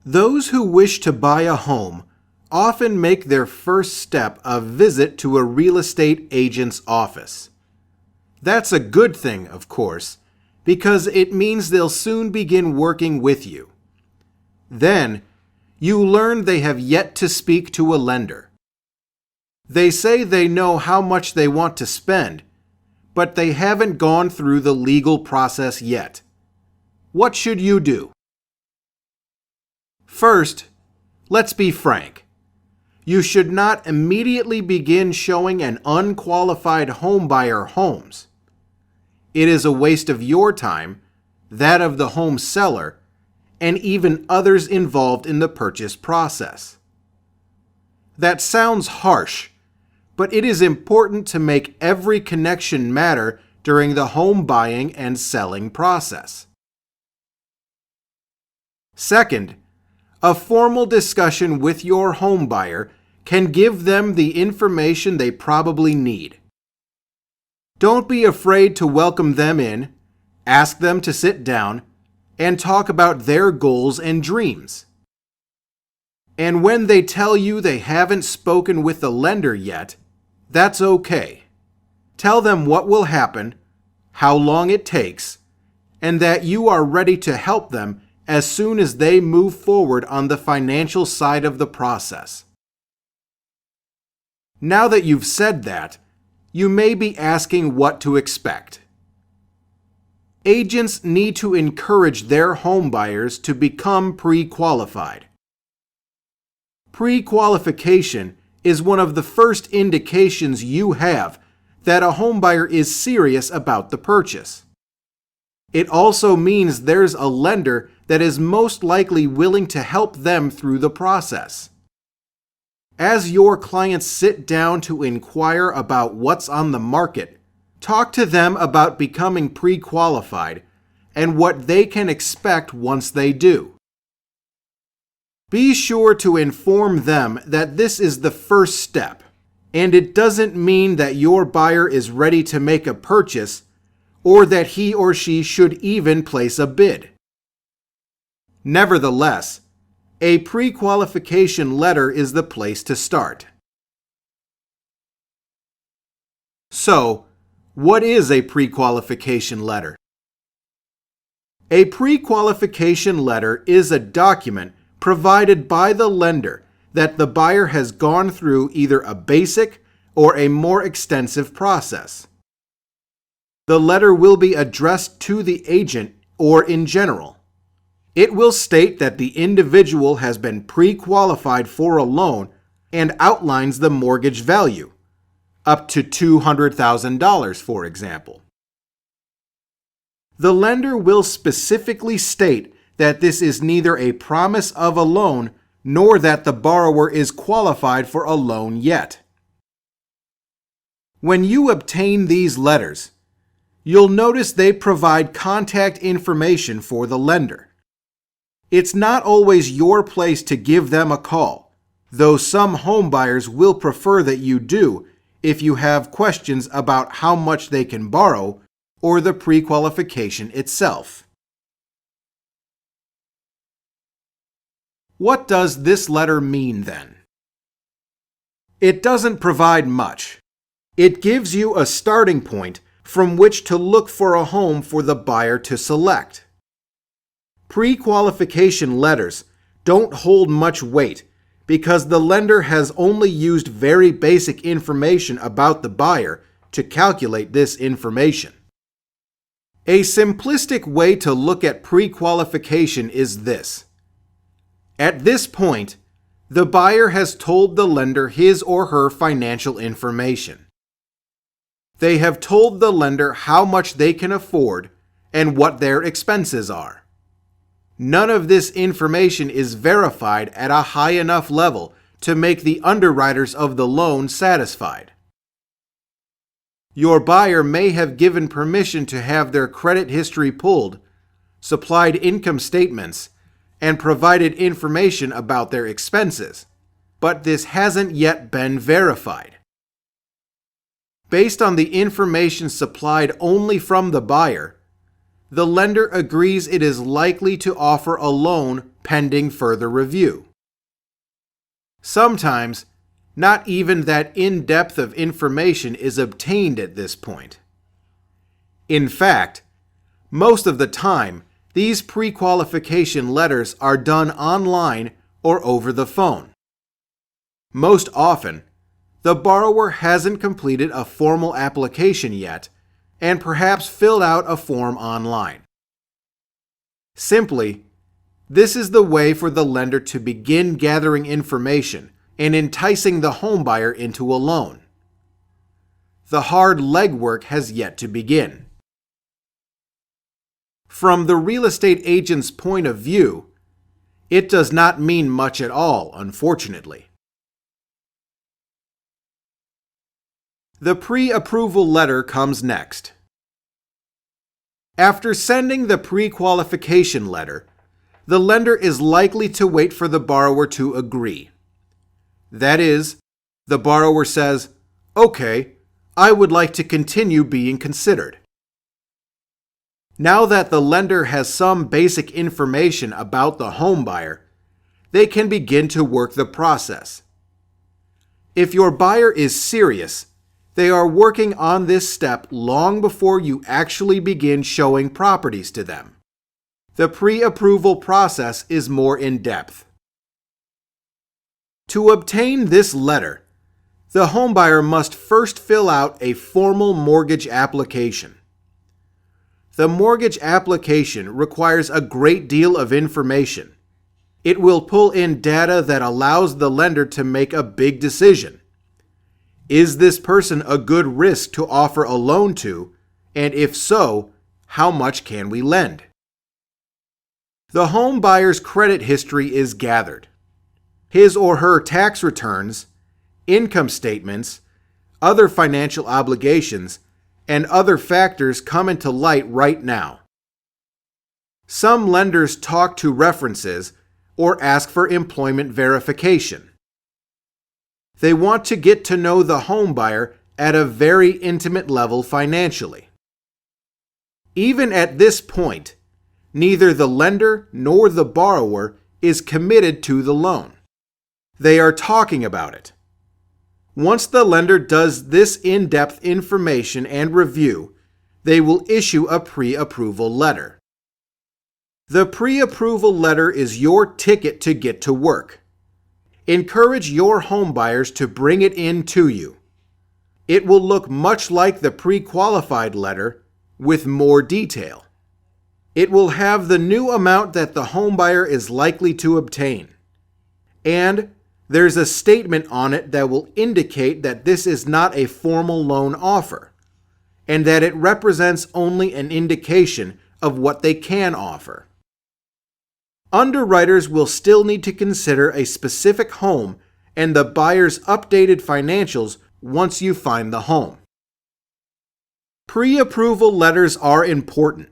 Those who wish to buy a home often make their first step a visit to a real estate agent's office. That's a good thing, of course, because it means they'll soon begin working with you. Then, you learn they have yet to speak to a lender. They say they know how much they want to spend, but they haven't gone through the legal process yet. What should you do? First, let's be frank. You should not immediately begin showing an unqualified homebuyer homes. It is a waste of your time, that of the home seller, and even others involved in the purchase process. That sounds harsh, but it is important to make every connection matter during the home buying and selling process. Second, a formal discussion with your home buyer can give them the information they probably need. Don't be afraid to welcome them in, ask them to sit down, and talk about their goals and dreams. And when they tell you they haven't spoken with the lender yet, that's okay. Tell them what will happen, how long it takes, and that you are ready to help them as soon as they move forward on the financial side of the process. Now that you've said that, you may be asking what to expect. Agents need to encourage their home buyers to become pre-qualified. Pre-qualification is one of the first indications you have that a home buyer is serious about the purchase. It also means there's a lender that is most likely willing to help them through the process. As your clients sit down to inquire about what's on the market, talk to them about becoming pre-qualified and what they can expect once they do. Be sure to inform them that this is the first step, and it doesn't mean that your buyer is ready to make a purchase or that he or she should even place a bid. Nevertheless, a pre-qualification letter is the place to start. So, what is a pre-qualification letter? A pre-qualification letter is a document provided by the lender that the buyer has gone through either a basic or a more extensive process. The letter will be addressed to the agent or in general. It will state that the individual has been pre-qualified for a loan and outlines the mortgage value, up to $200,000, for example. The lender will specifically state that this is neither a promise of a loan nor that the borrower is qualified for a loan yet. When you obtain these letters, you'll notice they provide contact information for the lender. It's not always your place to give them a call, though some homebuyers will prefer that you do if you have questions about how much they can borrow or the pre-qualification itself. What does this letter mean then? It doesn't provide much. It gives you a starting point from which to look for a home for the buyer to select. Pre-qualification letters don't hold much weight because the lender has only used very basic information about the buyer to calculate this information. A simplistic way to look at pre-qualification is this. At this point, the buyer has told the lender his or her financial information. They have told the lender how much they can afford and what their expenses are. None of this information is verified at a high enough level to make the underwriters of the loan satisfied. Your buyer may have given permission to have their credit history pulled, supplied income statements, and provided information about their expenses, but this hasn't yet been verified. Based on the information supplied only from the buyer, the lender agrees it is likely to offer a loan pending further review. Sometimes, not even that in-depth of information is obtained at this point. In fact, most of the time, these pre-qualification letters are done online or over the phone. Most often, the borrower hasn't completed a formal application yet and perhaps filled out a form online. Simply, this is the way for the lender to begin gathering information and enticing the homebuyer into a loan. The hard legwork has yet to begin. From the real estate agent's point of view, it does not mean much at all, unfortunately. The pre-approval letter comes next. After sending the pre-qualification letter, the lender is likely to wait for the borrower to agree. That is, the borrower says, "Okay, I would like to continue being considered." Now that the lender has some basic information about the homebuyer, they can begin to work the process. If your buyer is serious, they are working on this step long before you actually begin showing properties to them. The pre-approval process is more in-depth. To obtain this letter, the homebuyer must first fill out a formal mortgage application. The mortgage application requires a great deal of information. It will pull in data that allows the lender to make a big decision. Is this person a good risk to offer a loan to? And if so, how much can we lend? The home buyer's credit history is gathered. His or her tax returns, income statements, other financial obligations, and other factors come into light right now. Some lenders talk to references or ask for employment verification. They want to get to know the homebuyer at a very intimate level financially. Even at this point, neither the lender nor the borrower is committed to the loan. They are talking about it. Once the lender does this in-depth information and review, they will issue a pre-approval letter. The pre-approval letter is your ticket to get to work. Encourage your homebuyers to bring it in to you. It will look much like the pre-qualified letter with more detail. It will have the new amount that the homebuyer is likely to obtain. And there's a statement on it that will indicate that this is not a formal loan offer, and that it represents only an indication of what they can offer. Underwriters will still need to consider a specific home and the buyer's updated financials once you find the home. Pre-approval letters are important.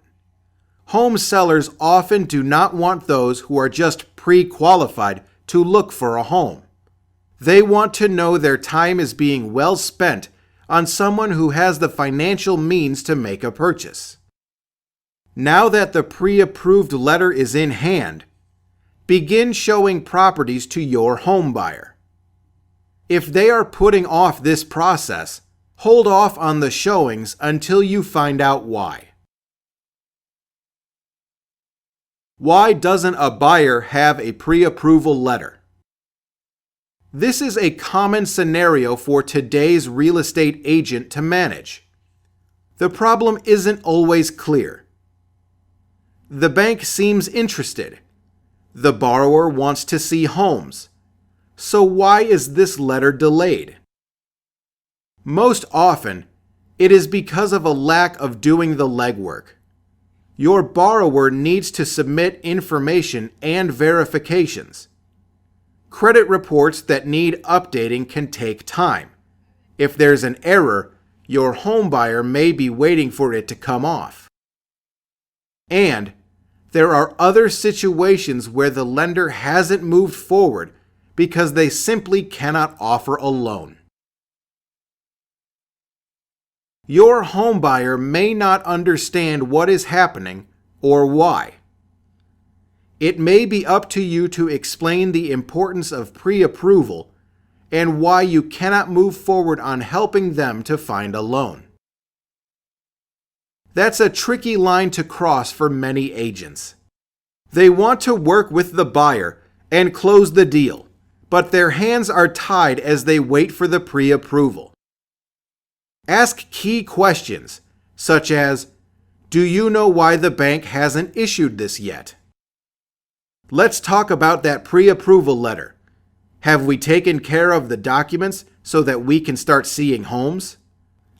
Home sellers often do not want those who are just pre-qualified to look for a home. They want to know their time is being well spent on someone who has the financial means to make a purchase. Now that the pre-approved letter is in hand, begin showing properties to your home buyer. If they are putting off this process, hold off on the showings until you find out why. Why doesn't a buyer have a pre-approval letter? This is a common scenario for today's real estate agent to manage. The problem isn't always clear. The bank seems interested. The borrower wants to see homes. So why is this letter delayed? Most often, it is because of a lack of doing the legwork. Your borrower needs to submit information and verifications. Credit reports that need updating can take time. If there's an error, your homebuyer may be waiting for it to come off. And there are other situations where the lender hasn't moved forward because they simply cannot offer a loan. Your homebuyer may not understand what is happening or why. It may be up to you to explain the importance of pre-approval and why you cannot move forward on helping them to find a loan. That's a tricky line to cross for many agents. They want to work with the buyer and close the deal, but their hands are tied as they wait for the pre-approval. Ask key questions, such as, do you know why the bank hasn't issued this yet? Let's talk about that pre-approval letter. Have we taken care of the documents so that we can start seeing homes?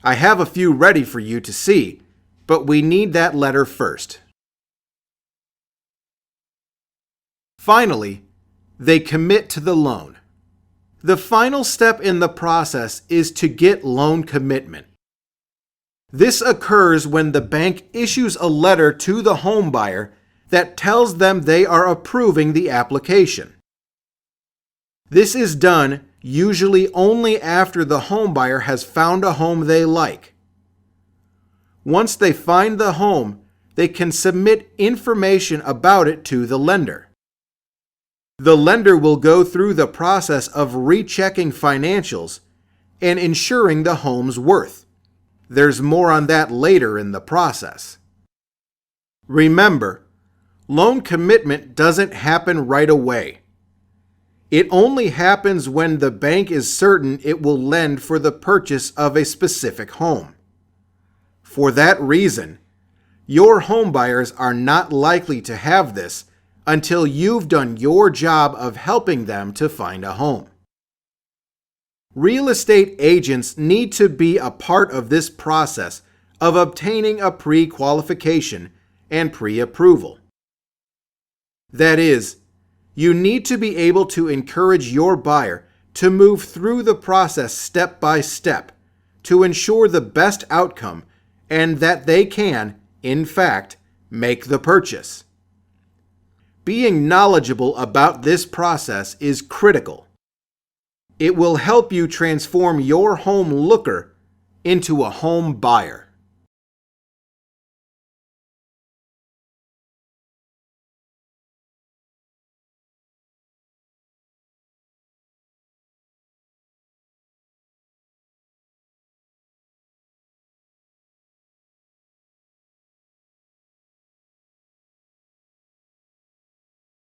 I have a few ready for you to see, but we need that letter first. Finally, they commit to the loan. The final step in the process is to get loan commitment. This occurs when the bank issues a letter to the home buyer that tells them they are approving the application. This is done usually only after the home buyer has found a home they like. Once they find the home, they can submit information about it to the lender. The lender will go through the process of rechecking financials and ensuring the home's worth. There's more on that later in the process. Remember, loan commitment doesn't happen right away. It only happens when the bank is certain it will lend for the purchase of a specific home. For that reason, your home buyers are not likely to have this until you've done your job of helping them to find a home. Real estate agents need to be a part of this process of obtaining a pre-qualification and pre-approval. That is, you need to be able to encourage your buyer to move through the process step by step to ensure the best outcome and that they can, in fact, make the purchase. Being knowledgeable about this process is critical. It will help you transform your home looker into a home buyer.